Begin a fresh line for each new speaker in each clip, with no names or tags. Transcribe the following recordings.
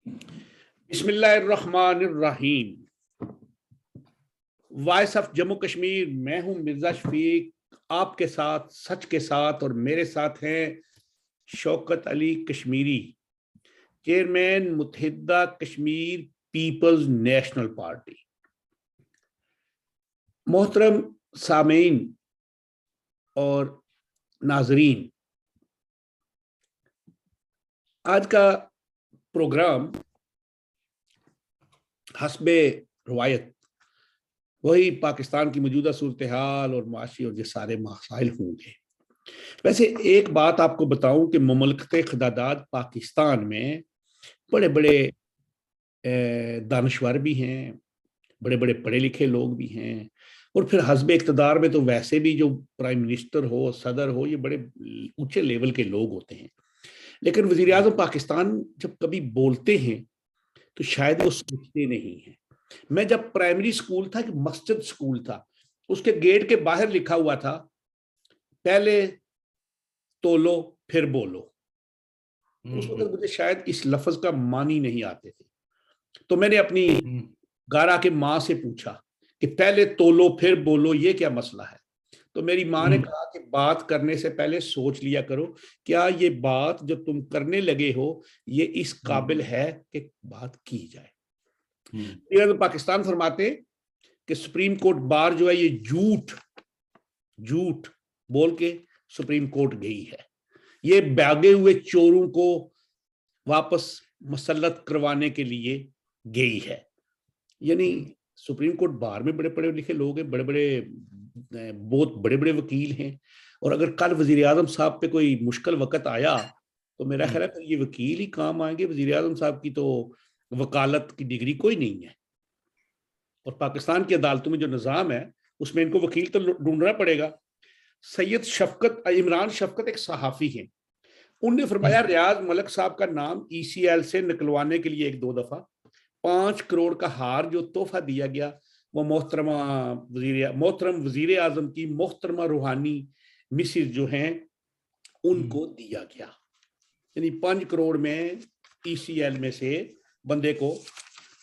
बिस्मिल्लाहिर्रहमानिर्रहीम। Voice of Jammu Kashmir, मैं हूं मिर्जा शफीक, आपके साथ सच के साथ। और मेरे साथ हैं Shaukat Ali Kashmiri, chairman Muttahida Kashmir people's national party. मोहतरम सामीन और नाजरीन, आज का प्रोग्राम हस्बे रवायत वही पाकिस्तान की मौजूदा सूरत हाल और माशी और ये सारे मसाइल होंगे। वैसे एक बात आपको बताऊं कि ममलकत खदादात पाकिस्तान में बड़े बड़े दानश्वर भी हैं, बड़े बड़े पढ़े लिखे लोग भी हैं, और फिर हस्ब इक़्तिदार में तो वैसे भी जो प्राइम मिनिस्टर हो, सदर हो, ये बड़े ऊंचे लेवल के लोग होते हैं। लेकिन वज़ीर आज़म पाकिस्तान जब कभी बोलते हैं तो शायद वो सोचते नहीं हैं। मैं जब प्राइमरी स्कूल था, कि मस्जिद स्कूल था, उसके गेट के बाहर लिखा हुआ था, पहले तोलो फिर बोलो। तो उस वक्त मुझे शायद इस लफ्ज का मानी नहीं आते थे। तो मैंने अपनी घर आके माँ से पूछा कि पहले तोलो फिर बोलो, ये क्या मसला है। तो मेरी माँ ने कहा कि बात करने से पहले सोच लिया करो, क्या ये बात जो तुम करने लगे हो ये इस काबिल है कि बात की जाए। तो पाकिस्तान फरमाते कि सुप्रीम कोर्ट बार जो है ये झूठ झूठ बोल के सुप्रीम कोर्ट गई है, ये भागे हुए चोरों को वापस मसल्लत करवाने के लिए गई है। यानी सुप्रीम कोर्ट बार में बड़े पढ़े लिखे लोग हैं, बड़े बड़े बहुत बड़े बड़े वकील हैं। और अगर कल वजीर आजम साहब पे कोई मुश्किल वक्त आया तो मेरा ख्याल है फिर ये वकील ही काम आएंगे। वजीर आजम साहब की तो वकालत की डिग्री कोई नहीं है, और पाकिस्तान की अदालतों में जो निज़ाम है उसमें इनको वकील तो ढूंढना पड़ेगा। सैयद शफकत इमरान शफकत एक सहाफ़ी हैं, उनने फरमाया रियाज मलिक साहब का नाम ECL से निकलवाने के लिए एक दो दफा 5 करोड़ का हार जो तोहफा दिया गया वो मोहतरम वजीर आजम की मोहतरमा रूहानी मिसिज जो हैं उनको दिया गया। यानी 5 करोड़ में ECL में से बंदे को।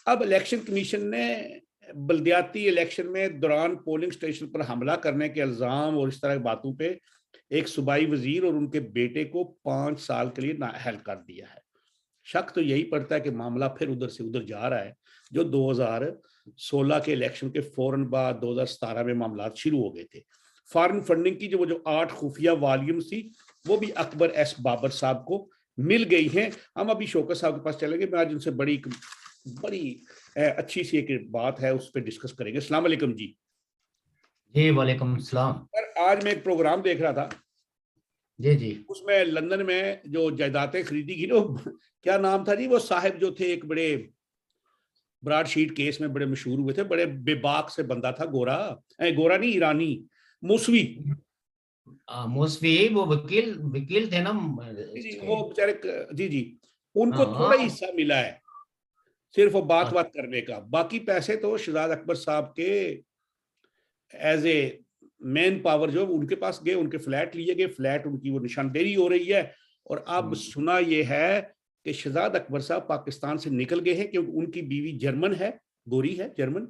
अब इलेक्शन कमीशन ने बल्दियाती इलेक्शन में दौरान पोलिंग स्टेशन पर हमला करने के इल्जाम और इस तरह की बातों पे एक सूबाई वजीर और उनके बेटे को 5 साल के लिए नाअहल कर दिया है। शक तो यही पड़ता है कि मामला फिर उधर से उधर जा रहा है, जो 2016 के इलेक्शन के फौरन बाद 2017 में मामला शुरू हो गए थे। फॉरेन फंडिंग की जो 8 खुफिया वॉल्यूम्स थी वो भी अकबर एस बाबर साहब को मिल गई हैं। हम अभी शौकत साहब के पास चलेंगे, मैं आज उनसे बड़ी अच्छी सी एक बात है उस पर डिस्कस करेंगे। अस्सलाम वालेकुम जी।
जी वालेकुम सलाम।
आज मैं एक प्रोग्राम देख रहा था,
जी जी।
उसमें लंदन में जो जायदादें खरीदी गई, क्या नाम था जी, वो साहब जो थे एक बड़े ब्रॉडशीट केस में बड़े मशहूर हुए थे, बड़े बेबाक से बंदा था, गोरा गोरा नहीं, ईरानी, मूसवी।
मौसवी वो वकील वकील थे ना
जी
इसके।
वो बेचारे, जी जी, उनको थोड़ा ही
हाँ।
हिस्सा मिला है, सिर्फ वो बात
हाँ।
बात करने का। बाकी पैसे तो शहजाद अकबर साहब के एज ए मैन पावर जो उनके पास गए, उनके फ्लैट लिए गए, फ्लैट उनकी वो निशानदेही हो रही है। और अब सुना ये है कि शहजाद अकबर साहब पाकिस्तान से निकल गए हैं, क्योंकि उनकी बीवी जर्मन है, गोरी है जर्मन,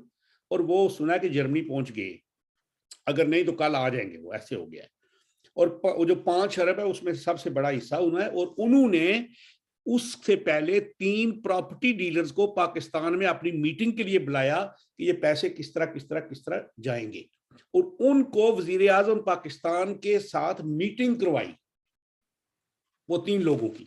और वो सुना है कि जर्मनी पहुंच गए, अगर नहीं तो कल आ जाएंगे, वो ऐसे हो गया है। और जो 5 अरब है उसमें सबसे बड़ा हिस्सा उन्होंने, और उन्होंने उससे पहले 3 प्रॉपर्टी डीलर्स को पाकिस्तान में अपनी मीटिंग के लिए बुलाया कि ये पैसे किस तरह जाएंगे, और उनको वजीर आजम पाकिस्तान के साथ मीटिंग करवाई, वो 3 लोगों की।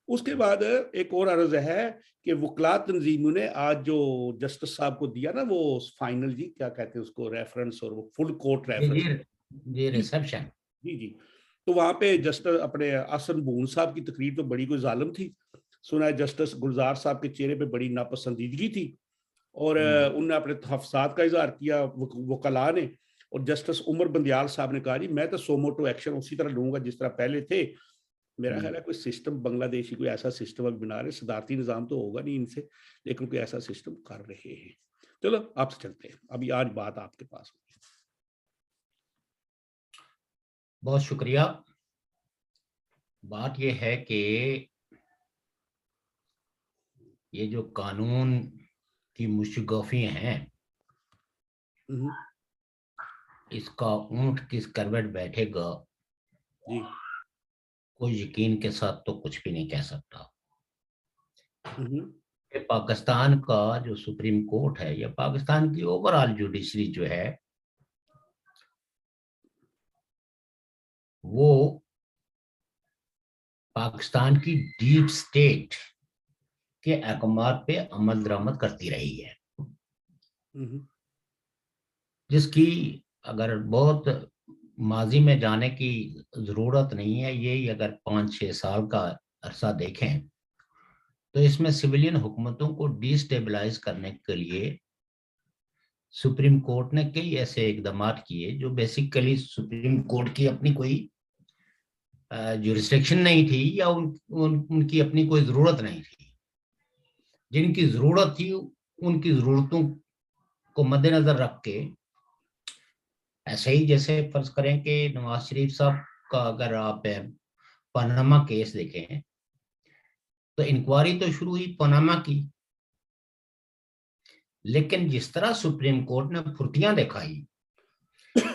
उसके बाद एक और अर्ज है कि वकलात तंजीमों ने आज जो जस्टिस साहब को दिया ना, वो फाइनल, जी क्या कहते हैं उसको, रेफरेंस, और वो फुल कोर्ट
जी
रेफरेंस।
जी। जी
जी
रिसेप्शन।
जी जी। तो वहां पे जस्टिस अपने आसन बून साहब की तकरीर तो बड़ी कोई जालिम थी। सुना है जस्टिस गुलजार साहब के चेहरे पे बड़ी नापसंदीदगी थी, और उनने अपने तहफ़्फ़ुज़ात का इजहार किया वकला ने। और जस्टिस उमर बंदियाल साहब ने कहा जी मैं तो सोमोटो एक्शन उसी तरह लूंगा जिस तरह पहले थे। मेरा ख्याल है कोई सिस्टम बांग्लादेशी कोई ऐसा सिस्टम अब बना रहे, सदारती निज़ाम तो होगा नहीं इनसे, लेकिन कोई ऐसा सिस्टम कर रहे हैं। चलो आपसे चलते हैं, अभी आज बात आपके पास होगी।
बहुत शुक्रिया। बात यह है कि ये जो कानून की मुशगफी हैं, इसका ऊंट किस करवट बैठेगा,
जी।
कोई यकीन के साथ तो कुछ भी नहीं कह सकता।
हम्म।
कि पाकिस्तान का जो सुप्रीम कोर्ट है या पाकिस्तान की ओवरऑल जुडिशरी जो है, वो पाकिस्तान की डीप स्टेट के अहकामात पे अमल दरामद करती रही है, जिसकी अगर बहुत माजी में जाने की जरूरत नहीं है, यही अगर 5-6 साल का अरसा देखें तो इसमें सिविलियन हुकूमतों को डिस्टेबलाइज करने के लिए सुप्रीम कोर्ट ने कई ऐसे इकदाम किए जो बेसिकली सुप्रीम कोर्ट की अपनी कोई जुरिस्डिक्शन नहीं थी या उनकी अपनी कोई जरूरत नहीं थी। जिनकी जरूरत थी उनकी जरूरतों को मद्देनजर रख के, ऐसे ही जैसे फर्ज करें कि नवाज शरीफ साहब का अगर आप पनामा केस देखें तो इंक्वायरी तो शुरू हुई पनामा की, लेकिन जिस तरह सुप्रीम कोर्ट ने फुर्तियां दिखाई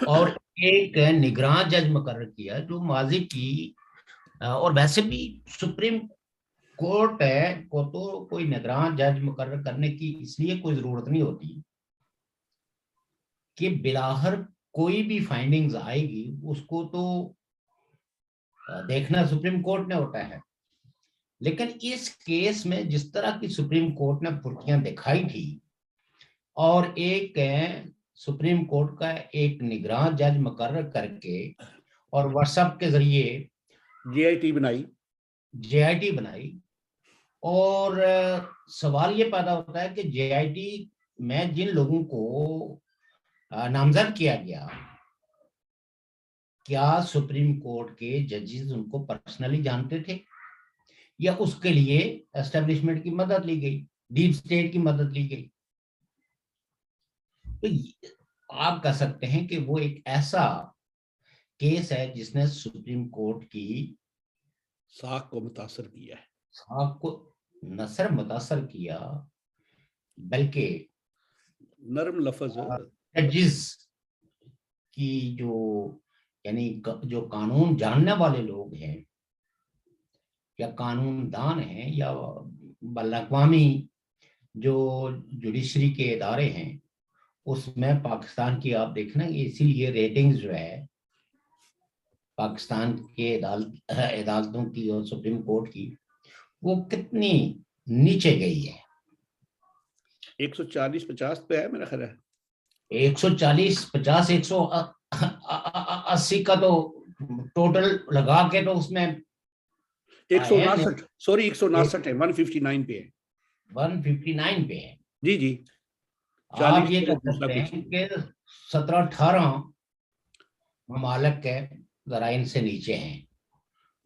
और एक निगरान जज मुकर्रर किया जो माजी की, और वैसे भी सुप्रीम कोर्ट है को तो कोई निगरान जज मुकर्रर करने की इसलिए कोई जरूरत नहीं होती कि बिलाहर कोई भी फाइंडिंग्स आएगी उसको तो देखना सुप्रीम कोर्ट ने होता है। लेकिन इस केस में जिस तरह की सुप्रीम कोर्ट ने फुर्तियां दिखाई थी और एक सुप्रीम कोर्ट का एक निगरान जज मुकर्रर करके और व्हाट्सएप के जरिए जेआईटी बनाई, और सवाल ये पैदा होता है कि जेआईटी में जिन लोगों को नामजद किया गया, क्या सुप्रीम कोर्ट के जजेस उनको पर्सनली जानते थे या उसके लिए एस्टेब्लिशमेंट की मदद ली गई, डीप स्टेट की मदद ली गई। तो आप कह सकते हैं कि वो एक ऐसा केस है जिसने सुप्रीम कोर्ट की
साख को मुतासर किया है,
साख को न सिर्फ मुतासर किया बल्कि
नरम लफ्ज
जजेस की जो यानी जो कानून जानने वाले लोग हैं या कानूनदान हैं या बैनुल-अक़वामी जो जुडिशरी के इदारे हैं, उसमें पाकिस्तान की आप देखना, इसीलिए रेटिंग्स जो है पाकिस्तान के अदालतों की और सुप्रीम कोर्ट की वो कितनी नीचे गई है।
140-50 पे है मेरा ख्याल है।
140, 50, 180 का तो टोटल लगा के तो उसमें
159, सॉरी 159 है, 159 पे है,
159 पे है।
जी जी।
आप
40
ये
पे
कह
दूसरा
सकते
कुछ
हैं कि 17-18 ममालिक के जरा इनसे नीचे हैं,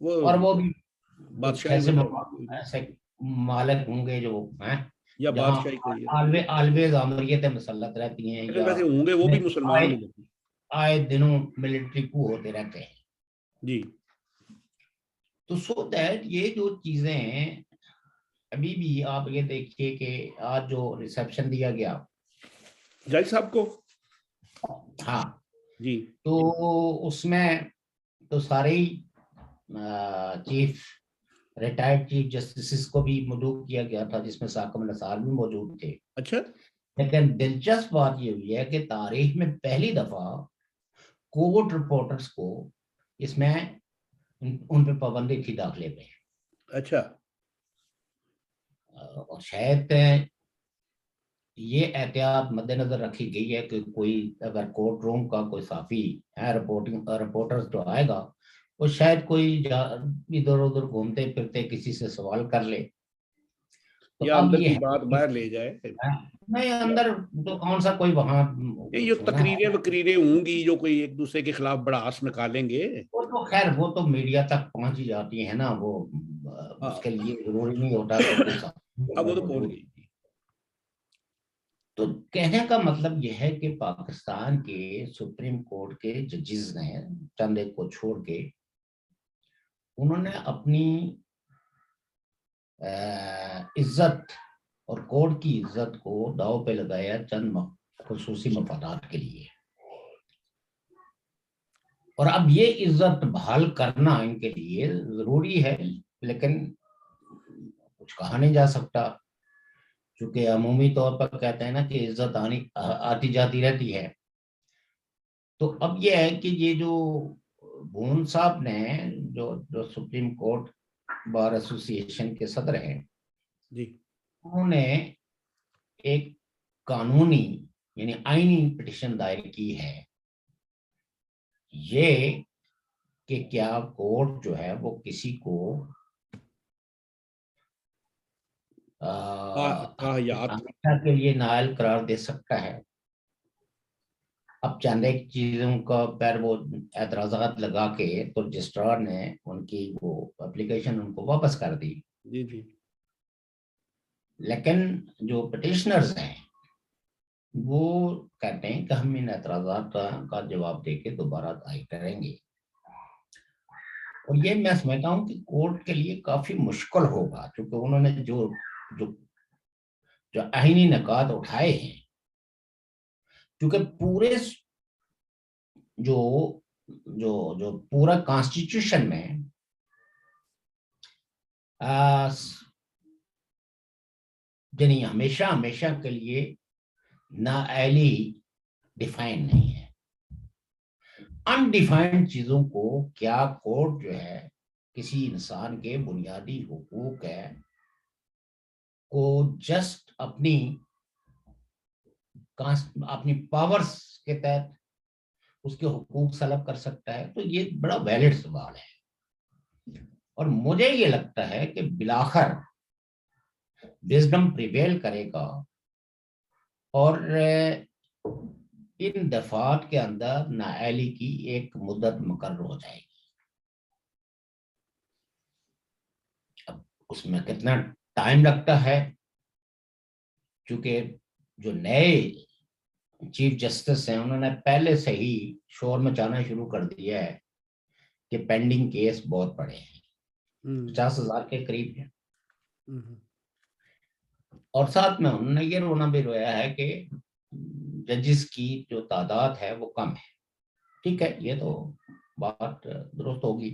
और वो भी कुछ
बादशाही
ऐसे
में तो
ऐसे मालिक होंगे जो हैं
या
जहाँ
बादशाही कहिए तो,
ऑलवेज आमरीतें मुसल्लत रहती हैं
लेकिन
या
वैसे होंगे वो भी मुसलमान
आए
लोग होते हैं।
आए दिनों मिलिट्री कू होते रहते हैं।
जी।
तो सो दैट ये जो चीजें हैं, अभी भी आप ये देखिए कि आज जो रिसेप्शन दिया गया,
जज साहब को,
हाँ,
जी
तो उसमें तो सारे ही चीफ रिटायर्ड चीफ जस्टिस को भी मदऊ किया गया था, जिसमें साकिब निसार भी मौजूद थे।
अच्छा,
लेकिन दिलचस्प बात ये हुई है कि तारीख में पहली दफा कोर्ट रिपोर्टर्स को इसमें उन पे पाबंदी थी दाखिले पे,
अच्छा,
और शायद ये एहतियात मद्देनजर रखी गई है कि कोई अगर कोर्ट रूम का कोई साफी है रिपोर्टर्स जो आएगा, वो शायद कोई इधर उधर घूमते फिरते किसी से सवाल कर ले, तो
या
अब
अंदर
ये
की
है
बात बाहर ले जाए।
नहीं, अंदर तो कौन सा कोई वहां
ये
सुना
तकरीरें
है।
वकरीरें होंगी जो कोई एक दूसरे के खिलाफ भड़ास निकालेंगे।
वो तो खैर वो तो मीडिया तक पहुंच ही जाती है ना, वो
हाँ,
उसके लिए जरूरी नहीं होता कि कोई
अब वो तो पहुंच
मौजूद।
गई थी।
तो कहने का मतलब यह है कि पाकिस्तान के सुप्रीम कोर्ट के जजेस ने, चंद एक को छोड़ के, उन्होंने अपनी इज्जत और कोर्ट की इज्जत को दांव पे लगाया चंद खुसूसी मफादात के लिए। और अब ये इज्जत बहाल करना इनके लिए जरूरी है, लेकिन कुछ कहा नहीं जा सकता, क्योंकि अमूमी तौर पर कहते हैं ना कि इज्जत आती जाती रहती है। तो अब ये है कि ये जो भून साहब ने, जो जो सुप्रीम कोर्ट बार एसोसिएशन के सदर हैं,
जी,
उन्होंने एक कानूनी यानी आईनी पिटीशन दायर की है, ये कि क्या कोर्ट जो है वो किसी को
याद।
हमेशा के लिए नाअहल करार दे सकता है। अब चंद एक चीजों का पर वो एतराजात लगा के तो रजिस्ट्रार ने उनकी वो एप्लीकेशन उनको वापस कर दी।
जी जी।
लेकिन जो पिटिशनर्स हैं वो कहते हैं कि हम इन एतराजात का जवाब देके दोबारा दायर करेंगे। और ये मैं समझता हूँ कि कोर्ट के लिए काफी मुश्किल होगा, क्योंकि उन्होंने जो जो जो आईनी निकात उठाए हैं, क्योंकि पूरे जो जो जो पूरा कॉन्स्टिट्यूशन में यानी हमेशा हमेशा के लिए नाअहली डिफाइन नहीं है। अनडिफाइंड चीजों को क्या कोर्ट जो है किसी इंसान के बुनियादी हुकूक है को जस्ट अपनी पावर्स के तहत उसके हुकूक सलब कर सकता है, तो ये बड़ा वैलिड सवाल है। और मुझे ये लगता है कि बिलाखिर विजडम प्रिवेल करेगा और इन दफात के अंदर नाअहली की एक मुद्दत मुकर्रर हो जाएगी। अब उसमें कितना टाइम लगता है, क्योंकि जो नए चीफ जस्टिस हैं उन्होंने पहले से ही शोर मचाना शुरू कर दिया है कि पेंडिंग केस बहुत बड़े हैं, 50,000 के करीब है। और साथ में उन्होंने ये रोना भी रोया है कि जजेस की जो तादाद है वो कम है। ठीक है, ये तो बात दुरुस्त होगी,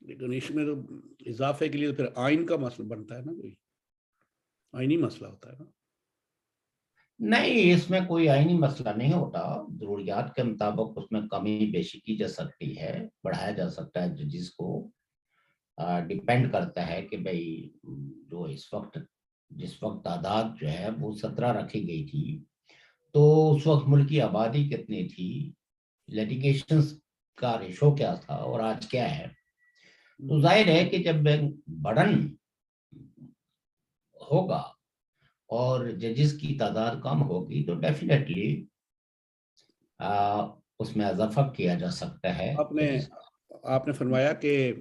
लेकिन इसमें तो इजाफे के लिए तो फिर आइन का मसला बनता है ना, कोई आइनी मसला होता है ना।
नहीं, इसमें कोई आईनी मसला नहीं होता। जरूरियात के मुताबिक उसमें कमी बेशी की जा सकती है, बढ़ाया जा सकता है जजेस को। डिपेंड करता है कि भाई जो जिस वक्त तादाद जो है वो 17 रखी गई थी, तो उस वक्त मुल्क की आबादी कितनी थी, लिटिगेशन का रेशो क्या था और आज क्या है। तो जाहिर है कि जब बढ़न होगा और जजेस की तादाद कम होगी तो डेफिनेटली उसमें इजाफा किया जा सकता है।
आपने आपने फरमाया कि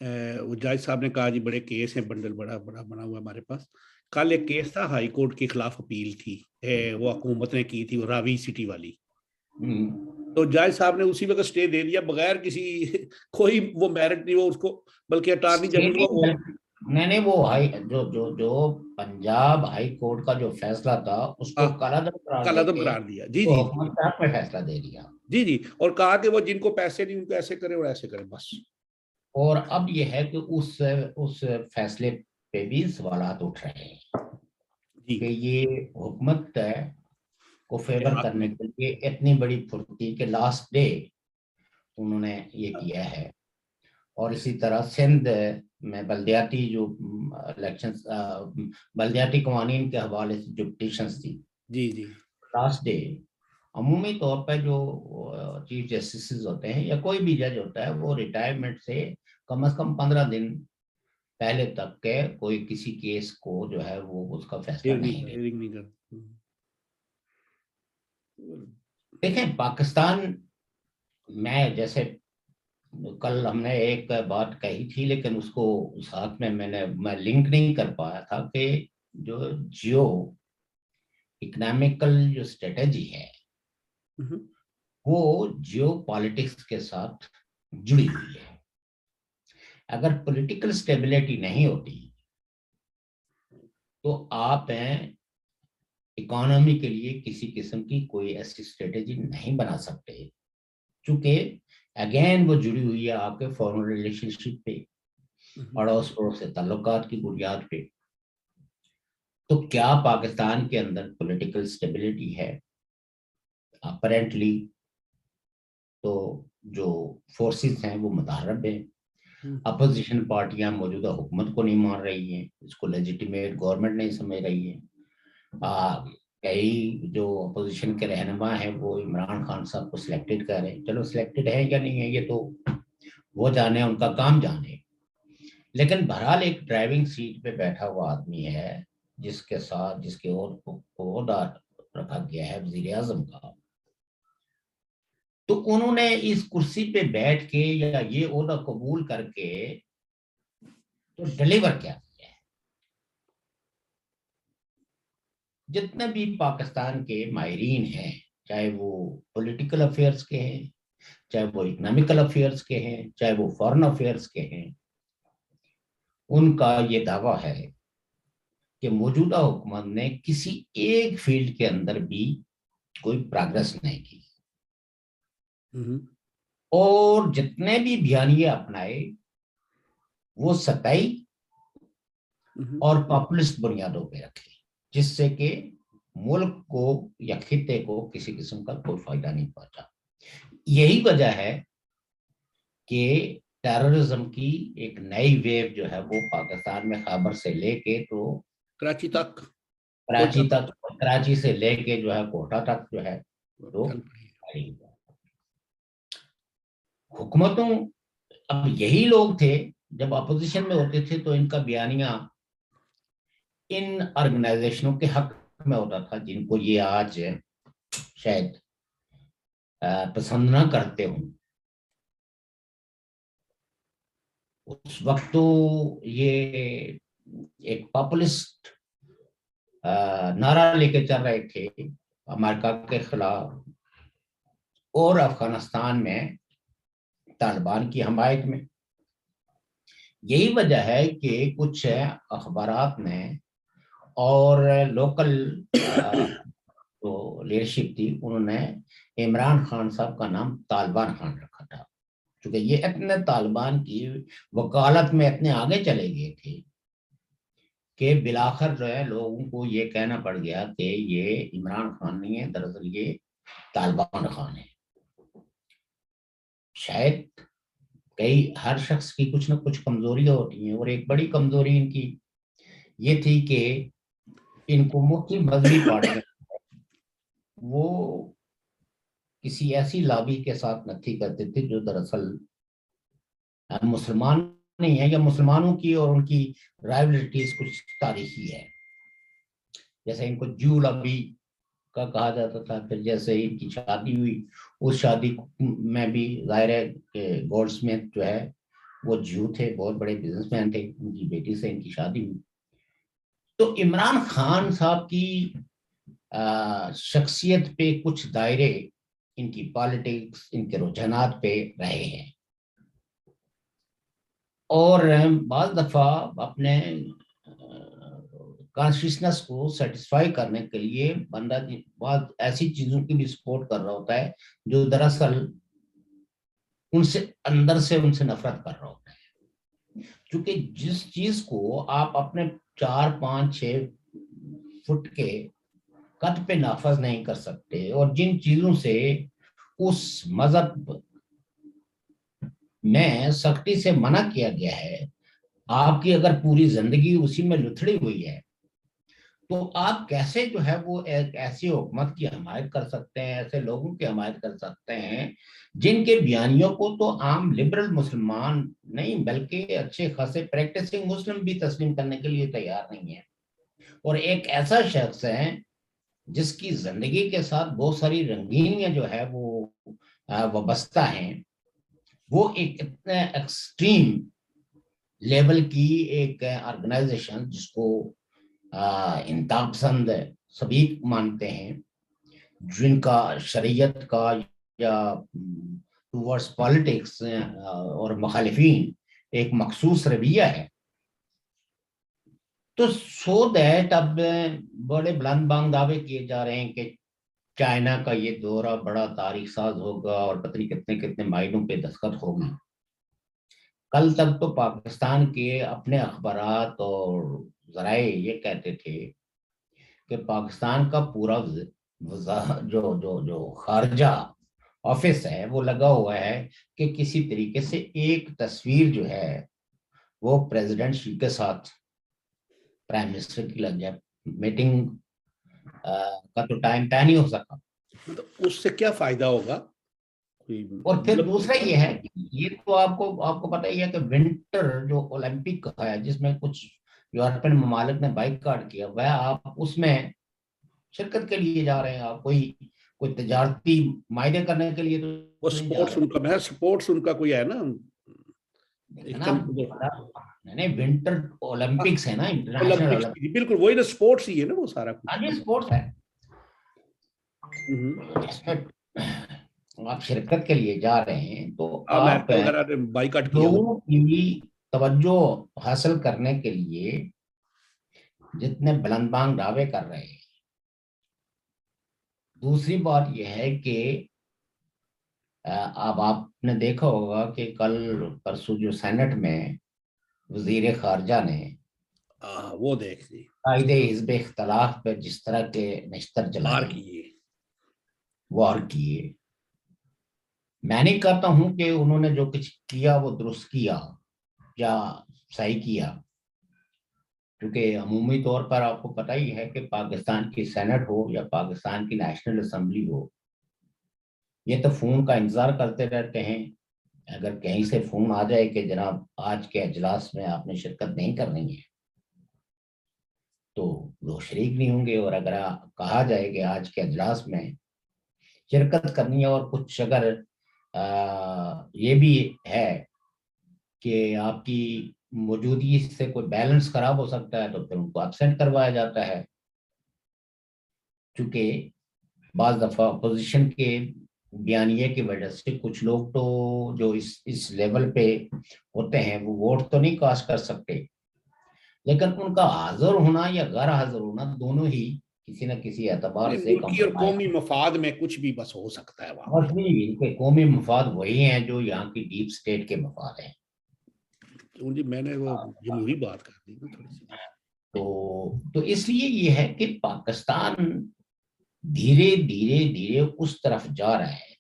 वो जज साहब ने कहा जी बड़े केस हैं, बंडल बड़ा बड़ा बना हुआ हमारे पास। कल एक केस था, हाई कोर्ट के खिलाफ अपील थी, वो हुकूमत ने की थी, वो रावी सिटी वाली। तो जज साहब ने उसी वक्त स्टे दे दिया बगैर किसी कोई वो मेरिट नहीं, वो उसको बल्कि अटॉर्नी जनरल को वो
नहीं, वो हाई जो पंजाब हाई कोर्ट का जो फैसला था उसको कलादम करार
कलअदम
देके
करार दिया। जी
तो
जी
हुकूमत साहब ने फैसला दे दिया।
जी जी। और कहा कि वो जिनको पैसे नहीं उनको ऐसे करे और ऐसे करे बस।
और अब ये है कि उस फैसले पे भी सवालात उठ रहे हैं
जी
कि ये हुकूमत को
के
फेवर
हाथ
करने
में।
के लिए इतनी बड़ी फुर्ती के लास्ट डे उन्होंने ये किया है। और इसी तरह सिंध में बल्दियाती जो इलेक्शन बल्दियाती कवानीन के हवाले से जो पिटीशंस थी
जी जी
लास्ट डे, अमूमी तौर पर जो चीफ जस्टिस होते हैं या कोई भी जज होता है वो रिटायरमेंट से कम 15 दिन पहले तक के कोई किसी केस को जो है वो उसका फैसला नहीं ले।
हियरिंग नहीं कर।
देखें पाकिस्तान में जैसे कल हमने एक बात कही थी, लेकिन उसको साथ में मैं लिंक नहीं कर पाया था कि जो जियो इकोनॉमिकल जो स्ट्रेटेजी है वो जियो पॉलिटिक्स के साथ जुड़ी हुई है। अगर पॉलिटिकल स्टेबिलिटी नहीं होती तो आप इकोनॉमी के लिए किसी किस्म की कोई ऐसी स्ट्रेटेजी नहीं बना सकते, क्योंकि अगेन वो जुड़ी हुई है आपके फॉरेन रिलेशनशिप पे, अड़ोस पड़ोस से ताल्लुकात की बुनियाद पे। तो क्या पाकिस्तान के अंदर पॉलिटिकल स्टेबिलिटी है? अपेरेंटली तो जो फोर्सेस हैं वो मुतहर्रिब हैं। अपोजिशन पार्टियां मौजूदा हुकूमत को नहीं मान रही हैं, इसको लेजिटिमेट गवर्नमेंट नहीं समझ रही है। कई जो अपोजिशन के रहनुमा हैं वो इमरान खान साहब को सिलेक्टेड कर रहे हैं। चलो सिलेक्टेड है या नहीं है ये तो वो जाने, उनका काम जाने। लेकिन बहरहाल एक ड्राइविंग सीट पे बैठा हुआ आदमी है जिसके साथ जिसके ओहदा रखा गया है वजीर आजम का, तो उन्होंने इस कुर्सी पे बैठ के या ये ओहदा कबूल करके तो डिलीवर क्या किया है। जितने भी पाकिस्तान के माहिरीन हैं, चाहे वो पॉलिटिकल अफेयर्स के हैं, चाहे वो इकोनॉमिकल अफेयर्स के हैं, चाहे वो फॉरेन अफेयर्स के हैं, उनका ये दावा है कि मौजूदा हुकूमत ने किसी एक फील्ड के अंदर भी कोई प्रोग्रेस नहीं की, और जितने भी बयानिए अपनाए वो सताई और पॉपुलिस्ट बुनियादों पे रखे, जिससे कि मुल्क को या खिते को किसी किस्म का कोई फायदा नहीं पहुंचा। यही वजह है कि टेररिज्म की एक नई वेव जो है वो पाकिस्तान में खैबर से लेके तो
कराची तक,
कराची से लेके जो है कोटा तक जो है तो हुकूमतों, अब यही लोग थे जब अपोजिशन में होते थे तो इनका बयानिया इन ऑर्गेनाइजेशनों के हक में होता था, जिनको ये आज शायद पसंद ना करते हों। उस वक्त तो ये एक पॉपुलिस्ट नारा लेके चल रहे थे अमेरिका के खिलाफ और अफगानिस्तान में तालिबान की हमायत में। यही वजह है कि कुछ अखबारात में और लोकल जो लीडरशिप थी उन्होंने इमरान खान साहब का नाम तालिबान खान रखा था, क्योंकि ये इतने तालिबान की वकालत में इतने आगे चले गए थे कि बिलाखिर जो है लोगों को ये कहना पड़ गया कि ये इमरान खान नहीं है, दरअसल ये तालिबान खान है। शायद हर शख्स की कुछ ना कुछ कमजोरियां होती हैं, और एक बड़ी कमजोरी इनकी ये थी कि इनको मुख्य मजहबी पार्टियां वो किसी ऐसी लॉबी के साथ नत्थी करते थे जो दरअसल मुसलमान नहीं है, या मुसलमानों की और उनकी राइवलिटीज कुछ तारीखी है। जैसे इनको जू लॉबी का कहा जाता था। फिर जैसे इनकी शादी हुई, उस शादी में भी जाहिर है कि गोल्डस्मिथ जो है वो जू थे, बहुत बड़े बिजनेसमैन थे, उनकी बेटी से इनकी शादी हुई। तो इमरान खान साहब की शख्सियत पे कुछ दायरे इनकी पॉलिटिक्स, इनके रुझानात पे रहे हैं, और बाज़ दफा अपने कॉन्शियसनेस को सेटिस्फाई करने के लिए बंदा बहुत ऐसी चीजों की भी सपोर्ट कर रहा होता है जो दरअसल उनसे अंदर से उनसे नफरत कर रहा होता है। क्योंकि जिस चीज को आप अपने 4, 5, 6 फुट के कद पे नाफज नहीं कर सकते, और जिन चीजों से उस मजहब में सख्ती से मना किया गया है, आपकी अगर पूरी जिंदगी उसी में लुथड़ी हुई है, तो आप कैसे जो है वो एक ऐसी हुकूमत की हमायत कर सकते हैं, ऐसे लोगों की हमायत कर सकते हैं जिनके बयानियों को तो आम लिबरल मुसलमान नहीं बल्कि अच्छे खासे प्रैक्टिसिंग मुस्लिम भी तस्लीम करने के लिए तैयार नहीं है। और एक ऐसा शख्स है जिसकी जिंदगी के साथ बहुत सारी रंगीनियां जो है वो वाबस्ता हैं, वो एक इतने एक्सट्रीम लेवल की एक ऑर्गेनाइजेशन जिसको इंतहा पसंद सभी मानते हैं, जिनका शरीयत का या टूवर्ड्स पॉलिटिक्स और मुखालिफिन एक मखसूस रवैया है, तो सो दैट अब बड़े बुलंद बांग दावे किए जा रहे हैं कि चाइना का ये दौरा बड़ा तारीख साज होगा और पता नहीं कितने कितने माइलों पे दस्तखत होगी। कल तक तो पाकिस्तान के अपने अखबारात और जराए ये कहते थे कि पाकिस्तान का पूरा जो जो जो खारजा ऑफिस है वो लगा हुआ है कि किसी तरीके से एक तस्वीर जो है वो प्रेसिडेंट शी के साथ प्राइम मिनिस्टर की लग जाए। मीटिंग का तो टाइम तय नहीं हो सका।
मतलब उससे क्या फायदा होगा? कोई
और फिर
मतलब
दूसरा ये है कि ये तो आपको आपको पता ही है कि विंटर जो ओलंपिक है जिसमें कुछ यूरोपियन ममालिक ने बाइकआउट किया, वह आप उसमें शिरकत के लिए जा रहे हैं। आप कोई कोई तजारती मायदे करने के लिए
वो
तो नहीं जा
स्पोर्ट्स
रहे।
उनका, मैं स्पोर्ट्स उनका कोई है ना,
लेकिन
एक
आप
तरीके
नहीं, विंटर ओलंपिक्स है ना, इंटरनेशनल
ओलंपिक्स
ओलंपिक।
बिल्कुल वही ना, स्पोर्ट्स ही है ना वो सारा
हाँ
कुछ।
जी, स्पोर्ट्स है
हम्म।
जिसमें आप शिरकत के लिए जा रहे हैं, तो आप
अमेरिका वगैरह ने बाइकआउट किया हुआ।
लोगों की तवज्जो हासिल करने के लिए जितने बुलंदबांग दावे कर रहे हैं। दूसरी बात यह है कि अब आपने देखा होगा कि कल परसों जो सेनेट में वजीर खारजा ने
वो देख ली,
कायदे हिज़्ब इख्तलाफ पर जिस तरह के नश्तर
बाहर
चलाए,
किए।
वार किए। मैं नहीं कहता हूं कि उन्होंने जो कुछ किया वो दुरुस्त किया या सही किया, क्योंकि अमूमी तौर पर आपको पता ही है कि पाकिस्तान की सेनेट हो या पाकिस्तान की नेशनल असेंबली हो, ये तो फोन का इंतजार करते रहते हैं। अगर कहीं से फोन आ जाए कि जनाब आज के अजलास में आपने शिरकत नहीं करनी है, तो लोग शरीक नहीं होंगे। और अगर कहा जाए कि आज के अजलास में शिरकत करनी है और कुछ अगर ये भी है कि आपकी मौजूदगी से कोई बैलेंस खराब हो सकता है, तो फिर उनको एब्सेंट करवाया जाता है। क्योंकि बाज दफा अपोजिशन के बयानिए की वजह से कुछ लोग तो जो इस लेवल पे होते हैं वो वोट तो नहीं कास्ट कर सकते, लेकिन उनका हाजिर होना या गैर हाजिर होना दोनों ही किसी न किसी एतबार
नहीं,
से
मुल्की और कौमी
कॉम्प्रोमाइज।
मफाद में कुछ भी बस हो सकता है वहां
और
पे।
भी इनके कौमी मफाद वही हैं जो यहाँ की डीप स्टेट के मफाद हैं।
क्यों जी, मैंने वो जमहूरी बात कर दी ना थोड़ी सी।
तो इसलिए ये है कि पाकिस्तान धीरे धीरे धीरे उस तरफ जा रहा है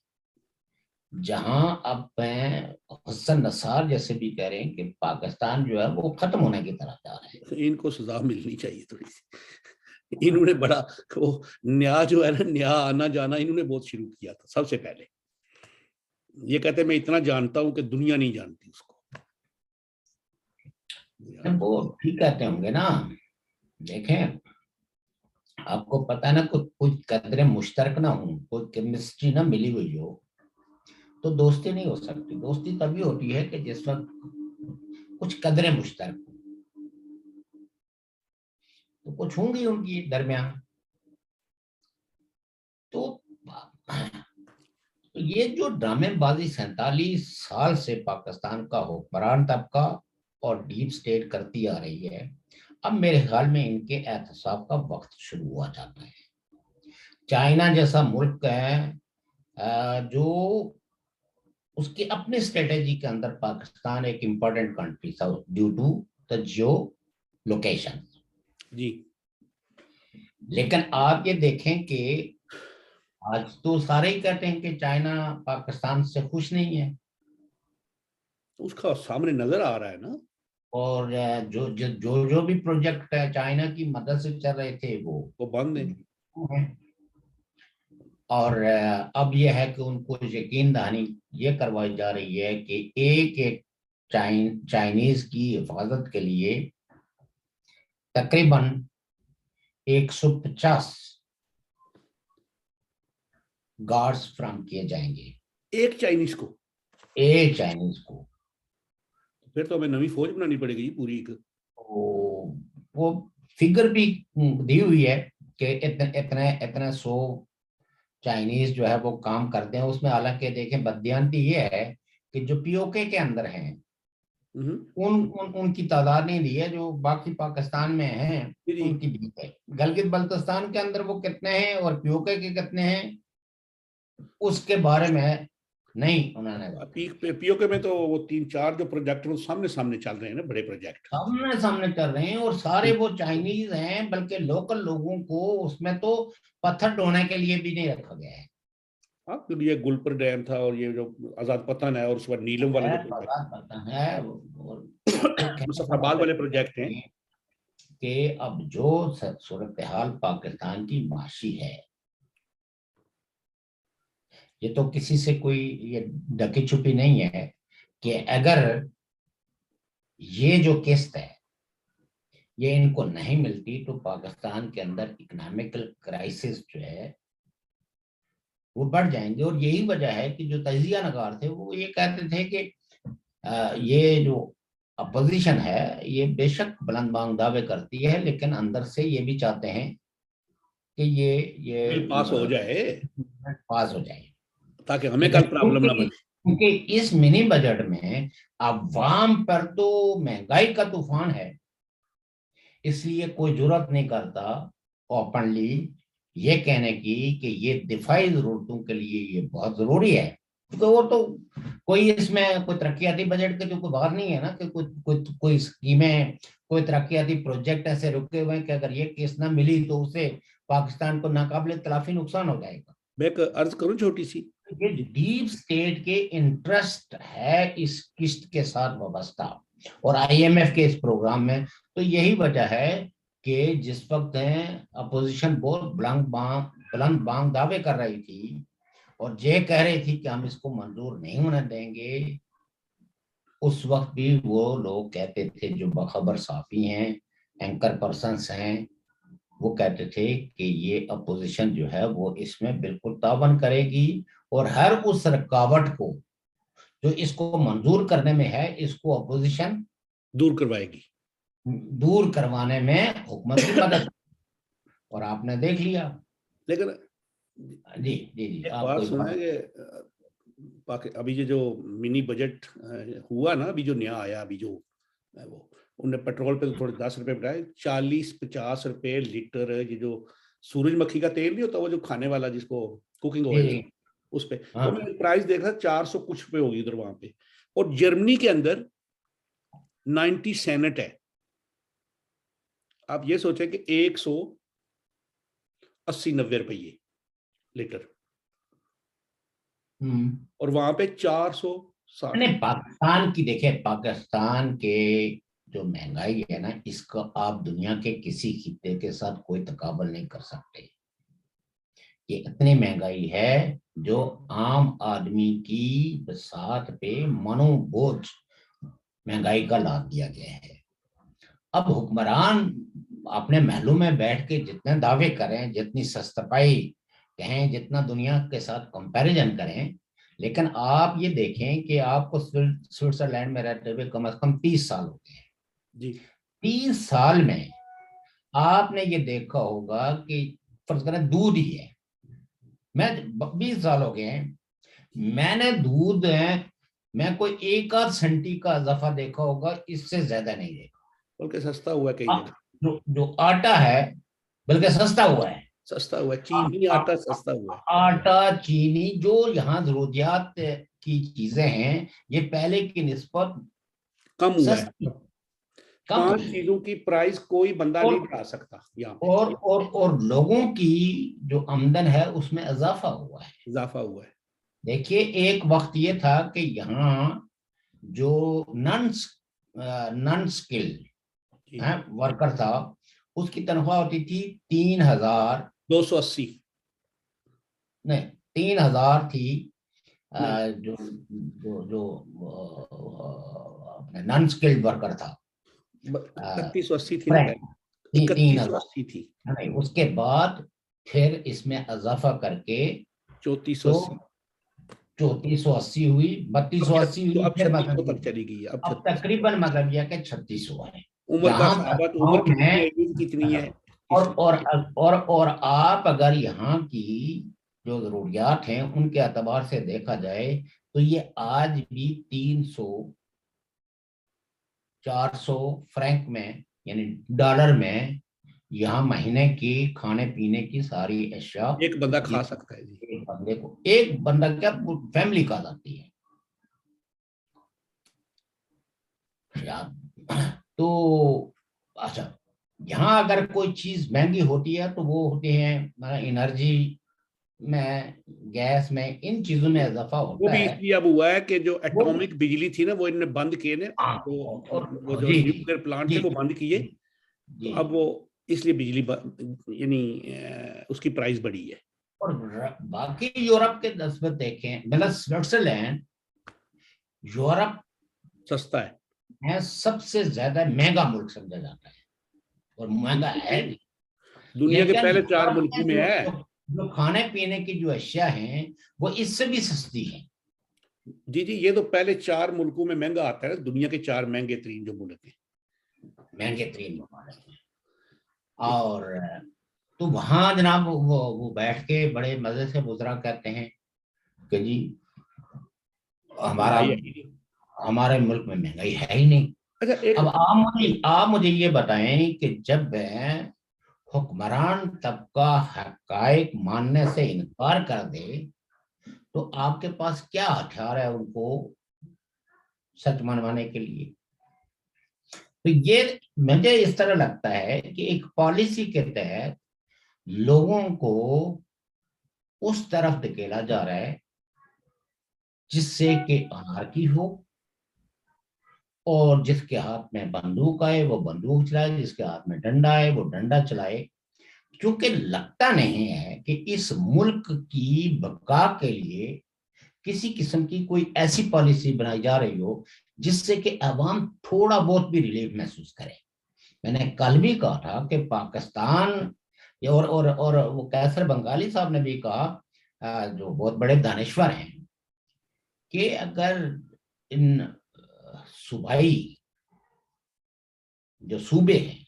जहां अब मैं हसन नसार जैसे भी कह रहे हैं कि पाकिस्तान जो है वो खत्म होने की तरफ जा रहा है।
इनको सजा मिलनी चाहिए थोड़ी सी। इन्होंने बड़ा वो न्याय जो है ना, न्याय आना जाना इन्होंने बहुत शुरू किया था सबसे पहले। ये कहते मैं इतना जानता हूं कि दुनिया नहीं जानती उसको।
वो ठीक कहते होंगे ना। देखें, आपको पता है ना, कुछ कुछ कदरें मुश्तरक ना हो, कोई केमिस्ट्री ना मिली हुई हो, तो दोस्ती नहीं हो सकती। दोस्ती तभी होती है कि जिस वक्त कुछ कदरें मुश्तरक हो, तो कुछ होंगी उनकी दरमियान। तो ये जो ड्रामेबाजी 47 साल से पाकिस्तान का हुक्मरान तबका और डीप स्टेट करती आ रही है, अब मेरे ख्याल में इनके एहतसाब का वक्त शुरू हुआ जाता है। चाइना जैसा मुल्क है जो उसकी अपनी स्ट्रेटेजी के अंदर पाकिस्तान एक इंपॉर्टेंट कंट्री था due to the geo location.
जी।
लेकिन आप ये देखें कि आज तो सारे ही कहते हैं कि चाइना पाकिस्तान से खुश नहीं है।
उसका सामने नजर आ रहा है ना।
और जो भी प्रोजेक्ट है चाइना की मदद से चल रहे थे
वो बंद है।
वो हैं। और अब यह है कि उनको यकीन दहानी ये करवाई जा रही है कि एक एक चाइनीज की हिफाजत के लिए तकरीबन 150 गार्ड्स फ्राहम किए जाएंगे
एक चाइनीज को?
एक चाइनीज को।
फिर तो हमें नवी फौज बनानी पड़ेगी पूरी एक।
तो वो फिगर भी दी हुई है कि इतने इतने इतने 100 चाइनीज जो है वो काम करते हैं उसमें। हालांकि देखें, बददियानती ये है कि जो पीओके के अंदर हैं उनकी तादाद नहीं दी है, जो बाकी पाकिस्तान में हैं
जी
उनकी दी है। गिलगित बल्तिस्तान के अंदर वो कितने हैं और पीओके के कितने हैं उसके बारे में नहीं उन्होंने बताया।
पीओके में तो वो 3-4 जो प्रोजेक्ट वो सामने सामने चल रहे हैं ना, बड़े प्रोजेक्ट।
सामने सामने चल रहे हैं और सारे वो चाइनीज हैं, बल्कि लोकल लोगों को उसमें तो पत्थर ढोने के लिए भी नहीं रखा गया है।
हाँ, तो ये गुलपर डैम था और ये जो आजाद पत्तन है और उसके बाद नीलम वाले जो प्रोजेक्ट,
पता है और वो कहने का
मुजफ्फराबाद वाले
मतलब
प्रोजेक्ट हैं।
है कि अब जो सूरत हाल पाकिस्तान की माशी है, ये तो किसी से कोई ये ढकी छुपी नहीं है कि अगर ये जो किस्त है ये इनको नहीं मिलती तो पाकिस्तान के अंदर इकोनॉमिकल क्राइसिस जो है वो बढ़ जाएंगे। और यही वजह है कि जो तजिया नगार थे वो ये कहते थे कि ये जो अपोजिशन है ये बेशक बुलंद बांग दावे करती है, लेकिन अंदर से ये भी चाहते हैं कि ये
बिल पास हो जाए
पास हो जाए।
ताकि हमें
लेकिन
कल प्रॉब्लम ना बने।
क्योंकि इस मिनी बजट में अवाम पर तो महंगाई का तूफान है, इसलिए कोई जुर्रत नहीं करता ओपनली ये कहने की कि ये दिफाई जरूरतों के लिए ये बहुत जरूरी है। तो वो तो कोई इसमें कोई तरक्याती बजट के जो कोई बात नहीं है ना कि कोई स्कीमें, कोई तरक्याती प्रोजेक्ट ऐसे रुके हुए हैं कि अगर ये किस्त ना मिली तो उसे पाकिस्तान को नाकाबिले तलाफी नुकसान हो जाएगा।
मैं एक अर्ज करूं छोटी सी।
ये डीप स्टेट के इंटरेस्ट है इस किस्त के साथ वाबस्ता और आईएमएफ के इस प्रोग्राम में। तो यही वजह है कि जिस वक्त अपोजिशन बहुत बुलंद बांग दावे कर रही थी और ये कह रही थी कि हम इसको मंजूर नहीं होने देंगे, उस वक्त भी वो लोग कहते थे, जो बखबर साफी हैं, एंकर पर्सन्स हैं, वो कहते थे कि ये अपोजिशन जो है वो इसमें बिल्कुल तावन करेगी और हर उस रुकावट को जो इसको मंजूर करने में है इसको अपोजिशन
दूर करवाएगी,
दूर करवाने में हुकूमत की मदद। और आपने देख लिया।
लेकिन
जी जी जी,
एक
आप
बात
कोई
सुना है
बात।
कि अभी ये जो मिनी बजट हुआ ना, अभी जो नया आया, अभी जो वो उनने पेट्रोल पे तो थोड़े 10 रुपए बढ़ाए, 40-50 रुपए लीटर। ये जो सूरजमुखी का तेल नहीं होता, वो जो खाने वाला जिसको कुकिंग
जी
ऑयल,
जी
उस पे वो
हाँ।
मैंने प्राइस देखा 400 कुछ रुपए होगी उधर वहां पे। और जर्मनी के अंदर 90 सेनेट है। आप ये सोचें कि 180-90 रुपये लीटर, और वहां पे 460।
नहीं, पाकिस्तान की देखिए, पाकिस्तान के जो महंगाई है ना, इसका आप दुनिया के किसी खित्ते के साथ कोई तकाबल नहीं कर सकते। ये इतनी महंगाई है जो आम आदमी की बसात पे मनोबोझ महंगाई का लाद दिया गया है। अब हुक्मरान अपने महलों में बैठ के जितने दावे करें, जितनी सस्ताई कहें, जितना दुनिया के साथ कंपैरिजन करें, लेकिन आप ये देखें कि आपको स्विट्जरलैंड में रहते हुए कम से कम 30 साल हो गए हैं।
जी
30 साल में आपने ये देखा होगा कि फर्ज करें दूध ही है, मैं 20 साल हो गए हैं, मैंने दूध है, मैं कोई एक आध सेंटी का इजाफा देखा होगा, इससे ज्यादा नहीं देखा।
बल्कि सस्ता हुआ है कई जगह।
जो आटा है बल्कि सस्ता हुआ है।
सस्ता हुआ है, चीनी
आ-
आटा
आ-
सस्ता हुआ है।
आटा, चीनी, जो यहाँ जरूरियात की चीजें हैं, ये पहले की निस्बत
कम हुआ है।
सस्ती, कम
5
हुई है।
चीजों की प्राइस कोई बंदा
और
नहीं बढ़ा सकता यहाँ पे।
और लोगों की जो आमदन है उसमें इजाफा हुआ है।
इजाफा हुआ है।
देखिए, एक वक्त ये था कि यहाँ जो नन नन स्किल
जी
वर्कर था, उसकी तनख्वाह होती थी 3,000,
280
नहीं 3,000 थी।
नहीं,
जो जो जो अपने नॉन स्किल्ड वर्कर था,
3180 थी ना पहले।
3,000।
3180 थी।
नहीं, उसके बाद फिर इसमें इजाफा करके तो
3480।
3480 हुई,
अब
3280
तो
हुई,
अब
फिर
3600
मतलब
तक चली गई है, अब
अब
3600।
तकरीबन मतलब यह कि 3600 है।
उम्र का
जहां
साहबा तो उम्र
तक
कितनी है,
में
एज कितनी है,
और और
इसलिए
और आप अगर यहाँ की जो जरूरियात हैं उनके एतबार से देखा जाए तो ये आज भी 300 400 फ्रैंक में यानी डॉलर में यहाँ महीने की खाने पीने की सारी अशिया
एक बंदा
ये
खा सकता है जी।
एक बंदा क्या फैमिली खा जाती है यार। तो अच्छा, यहाँ अगर कोई चीज महंगी होती है तो वो होती है एनर्जी में, गैस में, इन चीजों में इजाफा
वो
होता
भी
है।
इसलिए अब हुआ है कि जो
वो
एटॉमिक बिजली थी ना वो इन्होंने बंद किए ने,
हाँ,
वो जो
जी जी
न्यूक्लियर प्लांट थे
जी
वो बंद किए।
जी
तो
जी।
अब वो इसलिए बिजली यानी उसकी प्राइस बढ़ी है।
और बाकी यूरोप के नस्बत देखें, मतलब स्विट्जरलैंड यूरोप
सस्ता है।
में सबसे ज्यादा महंगा मुल्क समझा जाता है, और महंगा है भी।
दुनिया के
लेकिन
पहले 4
यूरोप
मुल्कों
में
में
जो
है।
जो जो खाने पीने की जो अशिया हैं वो इससे भी सस्ती हैं।
जी जी, ये तो पहले 4 मुल्कों में महंगा आता है, दुनिया के 4 महंगे तरीन जो मुल्क हैं।
महंगे तरीन ममालिक हैं।
इस
और तो वहां जनाब वो बैठ के बड़े मजे से बुजरा कहते हैं कि जी हमारा
महंगाई है ही नहीं।
हमारे मुल्क में महंगाई है ही नहीं।
अच्छा एक
अब आप मुझे ये बताएं कि जब हुक्मरान तबका हकायक मानने से इनकार कर दे तो आपके पास क्या हथियार है उनको सच मनवाने के लिए। तो ये मुझे इस तरह लगता है कि एक पॉलिसी के तहत लोगों को उस तरफ धकेला जा रहा है जिससे कि अनारकी हो, और जिसके हाथ में बंदूक आए वो बंदूक चलाए, जिसके हाथ में डंडा आए वो डंडा चलाए। क्योंकि लगता नहीं है कि इस मुल्क की बका के लिए किसी किस्म की कोई ऐसी पॉलिसी बनाई जा रही हो जिससे कि अवाम थोड़ा बहुत भी रिलीफ महसूस करे। मैंने कल भी कहा था कि पाकिस्तान, और वो कैसर बंगाली साहब ने भी कहा, जो बहुत बड़े दानिश्वर हैं, कि अगर इन सूबाई जो सूबे हैं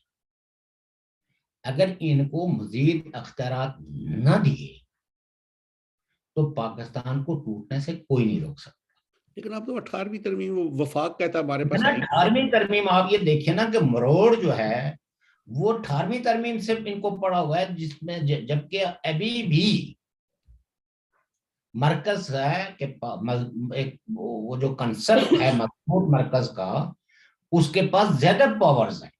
अगर इनको मजीद अख्तियारात न दिए तो पाकिस्तान को टूटने से कोई नहीं रोक सकता।
लेकिन आप तो 18वीं तरमीम वो वफाक कहता है हमारे पास
ना
आई नहीं है।
18वीं तरमीम आप ये देखिए ना कि मरोड़ जो है वो 18वीं तरमीम से इनको पड़ा हुआ है, जिसमें जबकि अभी भी मरकज है कि एक वो जो कंसेप्ट है मजबूत मरकज का, उसके पास ज्यादा पावर्स है।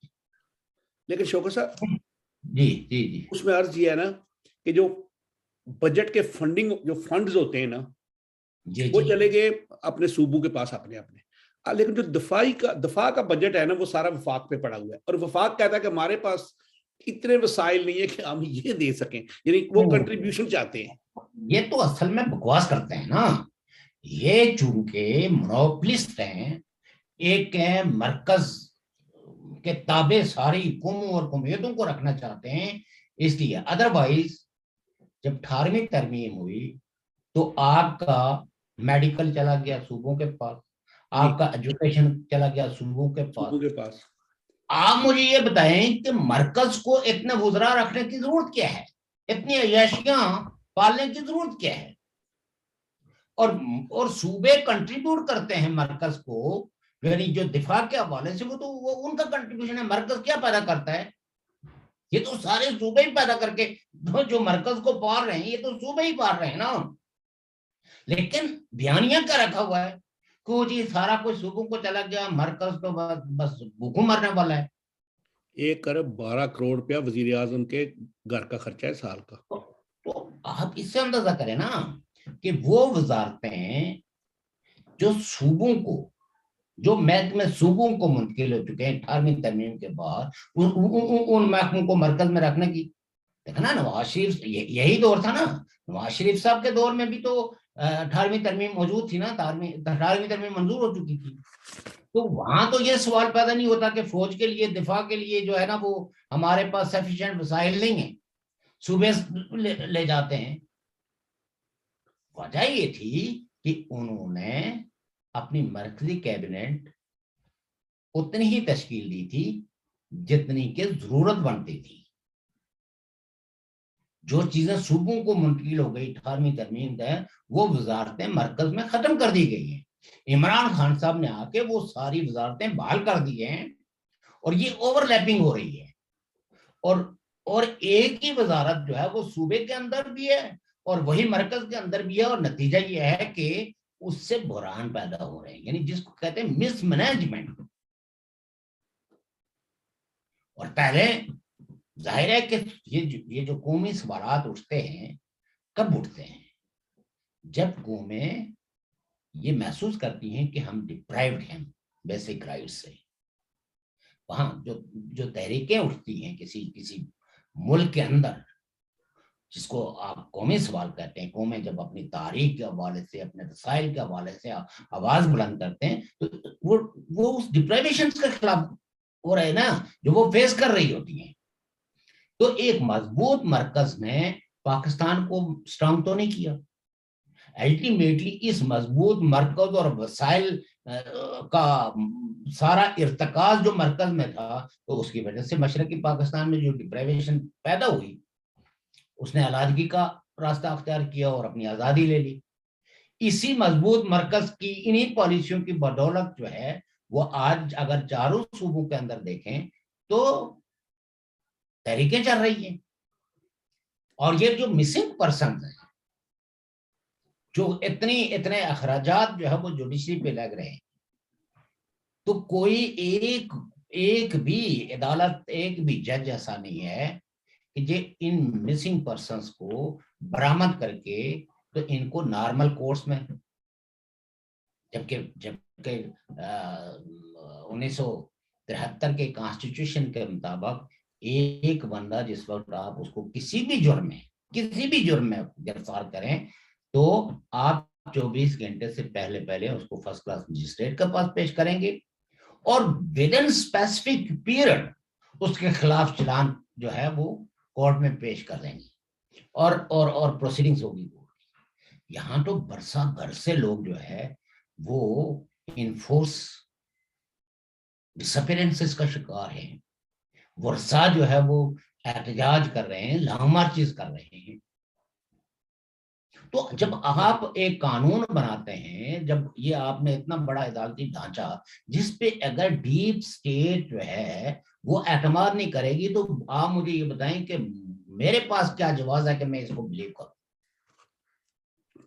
लेकिन शौकत साहब
जी जी जी
उसमें अर्ज ये है ना कि जो बजट के फंडिंग जो फंड्स होते हैं ना
जी
वो
जी।
चले गए अपने सूबों के पास अपने अपने। लेकिन जो दफा का बजट है ना वो सारा वफाक पे पड़ा हुआ है, और वफाक कहता है कि हमारे पास इतने वसाइल नहीं है कि हम ये दे सकें, यानी वो कंट्रीब्यूशन चाहते हैं।
ये तो असल में बकवास करते हैं ना। ये चूंकि मोनोपलिस्ट हैं, एक है मरकज के ताबे सारी हुकुमों और कुमियतों को रखना चाहते हैं, इसलिए। अदरवाइज जब 18वीं तरमीम हुई तो आपका मेडिकल चला गया सूबों के पास,
जी,
आपका एजुकेशन चला गया सूबों के पास।
सूबों के पास।
आप मुझे ये बताएं कि मरकज को इतने वुजरा रखने की जरूरत क्या है, इतनी अय्याशियां पालने की जरूरत क्या है। और और सूबे कंट्रीब्यूट करते हैं मरकज को, यानी जो दिफा के हवाले से वो उनका कंट्रीब्यूशन है। मरकज क्या पैदा करता है, ये तो सारे सूबे ही पैदा करके जो मरकज को पार रहे हैं, ये तो सूबे ही पार रहे हैं ना। लेकिन बयानिया क्या रखा हुआ है कि जी सारा कुछ सूबों को चला गया, मरकज तो बस भूखों मरने वाला है।
1 अरब 12 करोड़ रुपया वजीर आजम के घर का खर्चा है साल का।
तो आप इससे अंदाजा करें ना कि वो वजारतें जो सूबों को, जो महकमे सूबों को मुंतकिल हो चुके हैं 18वीं तरमीम के बाद, उन महकमों को मरकज में रखने की। देखना नवाज शरीफ, यही दौर था ना। नवाज शरीफ साहब के दौर में भी तो 18वीं तरमीम मौजूद थी ना, 18वीं तरमीम मंजूर हो चुकी थी। तो वहां तो ये सवाल पैदा नहीं होता कि फौज के लिए, दिफा के लिए जो है ना वो हमारे पास सफिशिएंट वसाइल नहीं है, सूबे ले जाते हैं। वजह ये थी कि उन्होंने अपनी मरकजी कैबिनेट उतनी ही तश्कील दी थी जितनी की जरूरत बनती थी। जो चीजें सूबों को मुंतकिल हो गई 18वीं तरमीम तहत, वो वजारतें मरकज में खत्म कर दी गई हैं। इमरान खान साहब ने आके वो सारी वजारतें बहाल कर दी हैं और ये ओवरलैपिंग हो रही है। और एक ही वजारत जो है वो सूबे के अंदर भी है और वही मरकज के अंदर भी है, और नतीजा ये है कि उससे बुरहान पैदा हो रहे हैं, यानी जिसको कहते हैं मिसमैनेजमेंट। और पहले जाहिर है कि ये जो कौमी सवालात उठते हैं, कब उठते हैं? जब कौमें ये महसूस करती हैं कि हम डिप्राइव्ड हैं बेसिक राइट से। वहां जो जो तहरीकें उठती हैं किसी किसी मुल्क के अंदर, जिसको आप कौमी सवाल कहते हैं, कौमें जब अपनी तारीख के हवाले से, अपने रसाइल के हवाले से आवाज बुलंद करते हैं, तो वो उस डिप्राइवेशन के खिलाफ हो रहे हैं ना, जो वो फेस कर रही होती हैं। तो एक मजबूत मरकज ने पाकिस्तान को स्ट्रांग तो नहीं किया। अल्टीमेटली इस मजबूत मरकज और वसाइल का सारा इर्तकाज जो मरकज में था, तो उसकी वजह से मशरकी पाकिस्तान में जो डिप्राइवेशन पैदा हुई, उसने अलादगी का रास्ता अख्तियार किया और अपनी आजादी ले ली। इसी मजबूत मरकज की इन्हीं पॉलिसियों की बदौलत जो है वो आज अगर चारों सूबों के अंदर देखें तो तहरीकें चल रही हैं। और ये जो मिसिंग पर्सन है, जो इतने अखराजात जो है वो जुडिशरी पे लग रहे हैं, तो कोई एक एक भी अदालत, एक भी जज ऐसा नहीं है कि जे इन मिसिंग पर्संस को बरामद करके तो इनको नॉर्मल कोर्स में, जबकि जबकि 1973 के कॉन्स्टिट्यूशन के मुताबिक एक बंदा जिस वक्त आप उसको किसी भी जुर्म में गिरफ्तार करें तो आप 24 घंटे से पहले पहले उसको फर्स्ट क्लास मजिस्ट्रेट के पास पेश करेंगे और विद इन स्पेसिफिक पीरियड उसके खिलाफ चालान जो है वो कोर्ट में पेश कर देंगे और प्रोसीडिंग्स होगी। यहाँ तो बरसा भर से लोग जो है वो इनफोर्स डिसअपीयरेंसेस का शिकार है। वर्षा जो है वो एहतजाज कर रहे हैं, लॉन्ग मार्चेस कर रहे हैं। तो जब आप एक कानून बनाते हैं, जब ये आपने इतना बड़ा अदालती ढांचा जिसपे अगर डीप स्टेट जो है वो एतमाद नहीं करेगी, तो आप मुझे ये बताएं कि मेरे पास क्या जवाब है कि मैं इसको बिलीव करूं।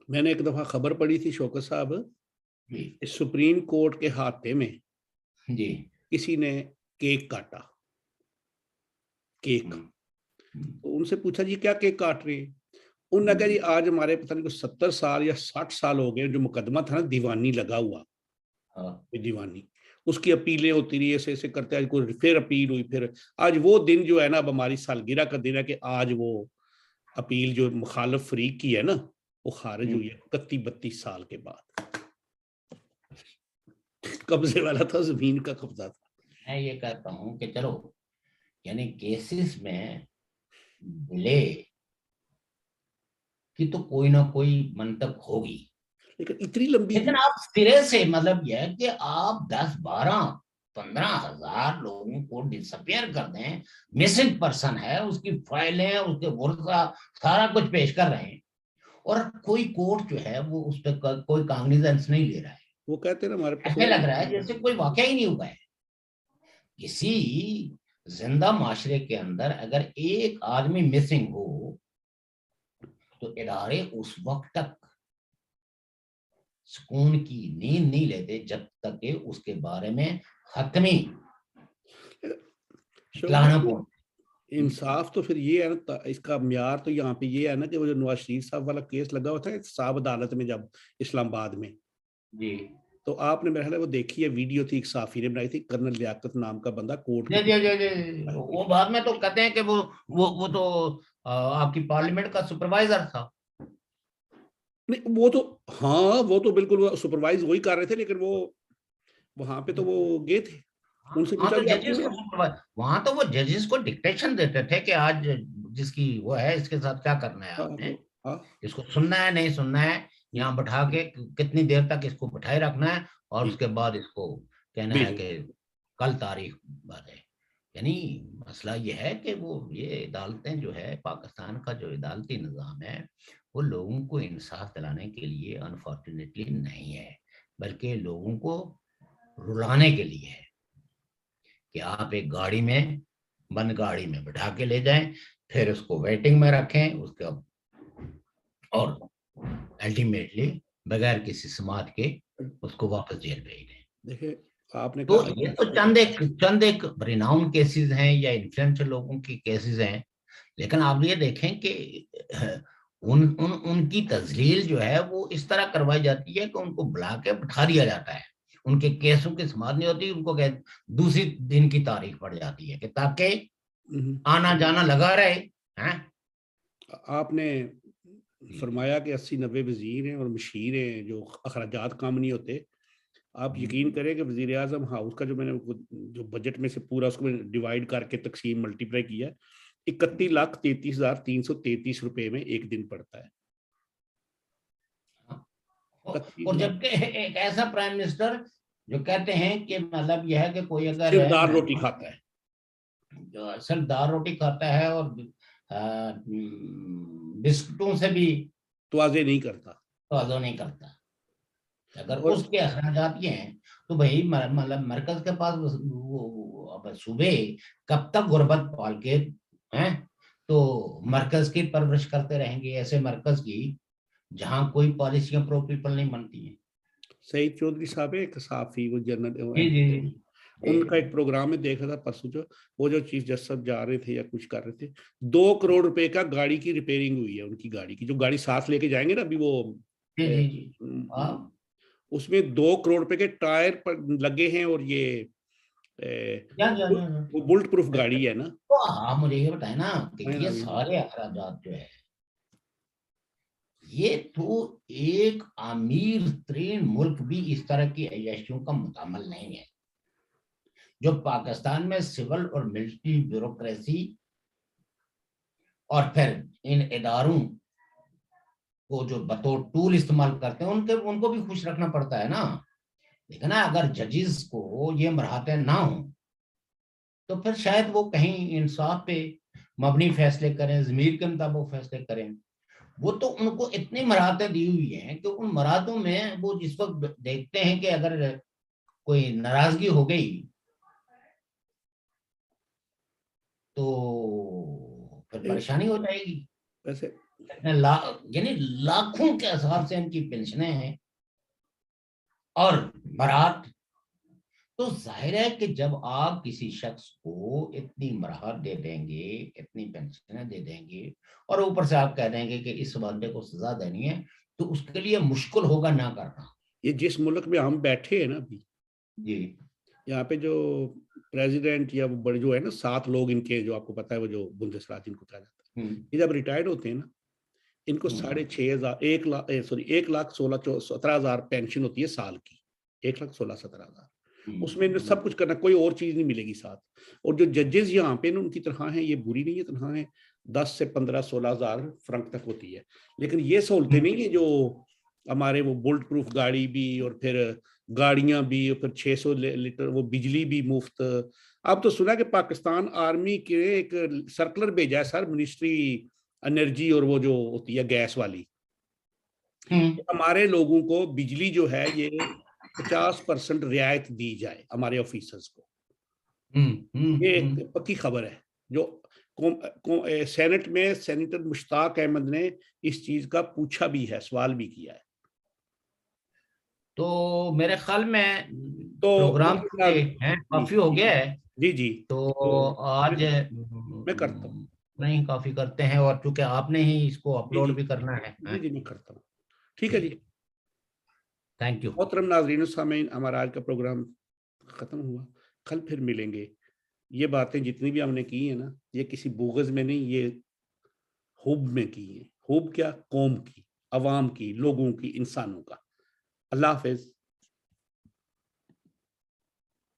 मैंने एक दफा खबर पढ़ी थी शौकत साहब, इस सुप्रीम कोर्ट के हाथे में
जी
किसी ने केक काटा, केक। तो उनसे पूछा जी क्या केक काट रहे हैं? उन्होंने कहा जी आज हमारे पता नहीं कुछ 70 साल या 60 साल हो गए, जो मुकदमा था ना दीवानी लगा हुआ, दीवानी, उसकी अपीलें होती रही, ऐसे ऐसे करते, आज कोई फिर अपील हुई, फिर आज वो दिन जो है ना, अब हमारी सालगिरह का दिन है कि आज वो अपील जो मुखालिफ फरीक की है ना वो खारिज हुई है 31-32 साल के बाद। कब्जे वाला था, जमीन का कब्जा था।
मैं ये कहता हूं कि चलो यानी केसेस में डिले की तो कोई ना कोई मंतक होगी,
लेकिन इतनी लंबी,
लेकिन आप सिरे से मतलब यह है कि आप 10-12-15 हजार लोगों को डिसअपियर कर दें, मिसिंग पर्सन है, उसकी फाइलें, उसके वर्षा सारा कुछ पेश कर रहे हैं और कोई कोर्ट जो है वो उस पर कोई कॉग्निजेंस नहीं ले रहा है।
वो कहते हैं ना हमारे पास
ऐसे लग रहा है जैसे कोई वाकया ही नहीं हुआ है। किसी जिंदा माशरे के अंदर अगर एक आदमी मिसिंग हो तो इदारे उस वक्त तक सुकून की नींद नहीं लेते जब तक कि उसके बारे में हतमी इत्तला न पहुंचे।
इंसाफ तो फिर ये है ना, इसका म्यार तो यहाँ पे ये है ना कि वो जो नवाज शरीफ साहब वाला केस लगा हुआ था साहब अदालत में, जब इस्लामाबाद में,
जी
तो आपने मेरे ख्याल है वो देखी है, वीडियो थी, एक साफी ने बनाई थी, कर्नल लियाकत नाम का बंदा कोर्ट
जी जी जी जी, वो बाद में तो कहते हैं कि वो तो आपकी पार्लियामेंट का सुपरवाइजर था।
नहीं वो तो, हाँ वो तो बिल्कुल सुपरवाइज वही कर रहे थे, लेकिन वो वहां पे तो वो गए थे, उनसे
हाँ
पूछा
तो
कि आप
जजेस
क्यों
को सुपरवाइज, वहां तो वो जजेस को डिक्टेशन देते थे कि आज जिसकी वो है इसके साथ क्या करना है,
हाँ
आपने
तो हाँ
इसको सुनना है नहीं सुनना है, यहाँ बैठा के कितनी देर तक इसको बैठाए रखना है और
जी
उसके बाद इसको कहना है
बिल्कुल।
कि कल तारीख बात है। यानी मसला ये है कि वो ये अदालतें जो है, पाकिस्तान का जो अदालती निज़ाम है वो लोगों को इंसाफ दिलाने के लिए अनफॉर्चुनेटली नहीं है। बल्कि लोगों को रुलाने के लिए है कि आप एक गाड़ी में, बंद गाड़ी में बैठा के ले जाएं, फिर उसको वेटिंग में रखें उसका, और अल्टीमेटली बगैर किसी समात के उसको वापस जेल भेज दें।
देखिए आपने
तो
कहा
ये तो चंद एक रिनाउंड केसेस हैं या इन्फ्लुएंशियल लोगों की केसेस हैं, लेकिन आप ये देखें कि उनकी तजलील जो है वो इस तरह करवाई जाती है कि उनको बुला के बिठा दिया जाता है, उनके केसों की समाप्त नहीं होती, उनको दूसरी दिन की तारीख पड़ जाती है कि ताकि आना जाना लगा रहे हैं।
आपने फरमाया कि 80-90 वजीर हैं और मशीर हैं जो अखराजात कम नहीं होते। आप यकीन करें कि वजीर आजम हाउस का जो मैंने जो बजट में से पूरा उसको डिवाइड करके तकसीम मल्टीप्लाई किया, 31,33,333 रुपए में एक दिन पड़ता है।
और जबकि एक ऐसा प्राइम मिनिस्टर जो कहते हैं कि मतलब यह है कि कोई अगर
सिर्फ दाल रोटी खाता है,
जो सिर्फ दाल रोटी खाता है और बिस्कुटों से भी
तवाज़े नहीं करता,
तवाज़ो नहीं करता, अगर
और
उसके अखराजात ये हैं तो भाई मतलब मरकज के पास वो अब सूबे कब तक गुर्बत पाल के हैं, तो मरकज की परवरिश करते रहेंगे, ऐसे मरकज की जहां कोई पॉलिसियां प्रो पीपल नहीं बनती हैं।
सईद चौधरी साहब है एक सहाफी, वो जनरल
जी जी
एडिटर हैं। उनका
जी।
एक प्रोग्राम में देखा था परसों, जो वो जो चीफ जस्टिस साहब जा रहे थे या कुछ कर रहे थे, 2 करोड़ रुपए का गाड़ी की रिपेयरिंग हुई है, उनकी गाड़ी की, जो गाड़ी साथ लेके जाएंगे ना अभी वो
जी
ए,
जी जी। हाँ।
उसमें 2 करोड़ रुपए के टायर पर लगे हैं, और ये
या, या, या, या।
वो बुलेट प्रूफ गाड़ी है ना।
तो आप मुझे ये बताए ना कि
हाँ,
ये
हाँ,
सारे अखराजात जो है ये तो एक अमीर तरीन मुल्क भी इस तरह की अय्याशियों का मुतामल नहीं है। जो पाकिस्तान में सिविल और मिलिट्री ब्यूरोक्रेसी और फिर इन इदारों को जो बतौर टूल इस्तेमाल करते हैं, उनके उनको भी खुश रखना पड़ता है ना। लेकिन अगर जजेस को ये मराहतें ना हो तो फिर शायद वो कहीं इंसाफ पे मबनी फैसले करें, जमीर के मुताबिक फैसले करें। वो तो उनको इतनी मराहतें दी हुई हैं कि उन मराहतों में वो जिस वक्त देखते हैं कि अगर कोई नाराजगी हो गई तो फिर परेशानी हो जाएगी।
वैसे
यानी लाखों के हिसाब से इनकी पेंशनें हैं और बारात। तो जाहिर है कि जब आप किसी शख्स को इतनी मराहत दे देंगे, इतनी पेंशनें दे देंगे, और ऊपर से आप कह देंगे कि इस बंदे को सजा देनी है, तो उसके लिए मुश्किल होगा ना करना।
ये जिस मुल्क में हम बैठे हैं ना अभी,
जी।
यहाँ पे जो प्रेसिडेंट या वो बड़े जो है ना 7 लोग इनके, जो आपको पता है वो जो बुंदेसरात इनको कहा जाता है,
हम्म
ये जब रिटायर्ड होते हैं ना, इनको
हम्म
6,500 1,16,17,000 पेंशन होती है साल की, 1,16,17,000। उसमें इन्हें सब कुछ करना, कोई और चीज नहीं मिलेगी साथ। और जो जजेस यहाँ पे ना उनकी तनख्वाह है, ये बुरी नहीं है, तनख्वाह है 10 से 15-16,000 फ्रंक तक होती है। लेकिन ये सहूलतें नहीं है जो हमारे, वो बुलेट प्रूफ गाड़ी भी, और फिर गाड़ियां भी, और फिर 600 लीटर वो बिजली भी मुफ्त। अब तो सुना कि पाकिस्तान आर्मी के एक सर्कुलर भेजा है सर, मिनिस्ट्री एनर्जी और वो जो होती है गैस वाली,
हम्म
हमारे लोगों को बिजली जो है ये 50% रियायत दी जाए हमारे ऑफिसर्स को। ये एक
हम्म।
पक्की खबर है जो सेनेट में सेनेटर मुश्ताक अहमद ने इस चीज का पूछा भी है, सवाल भी किया है।
तो मेरे ख्याल में
तो
प्रोग्राम
मोहतरम
हैं
जी
काफी हो
जी
गया है।
जी जी,
तो
तो
आज
मैं मैं करता हूँ।
नहीं, काफी करते हैं, और चूंकि आपने ही इसको
जी जी
अपलोड भी करना है,
जी जी, मैं करता हूँ। ठीक है जी।
ठीक। Thank you.
मोहतरम नाजरीन, सामीन, हमारा आज का प्रोग्राम खत्म हुआ। कल फिर मिलेंगे। ये बातें जितनी भी हमने की है ना, ये किसी बोगज में नहीं, ये हुब में की है। हुब क्या? कौम की, अवाम की, लोगों की, इंसानों का। अल्लाह हाफिज।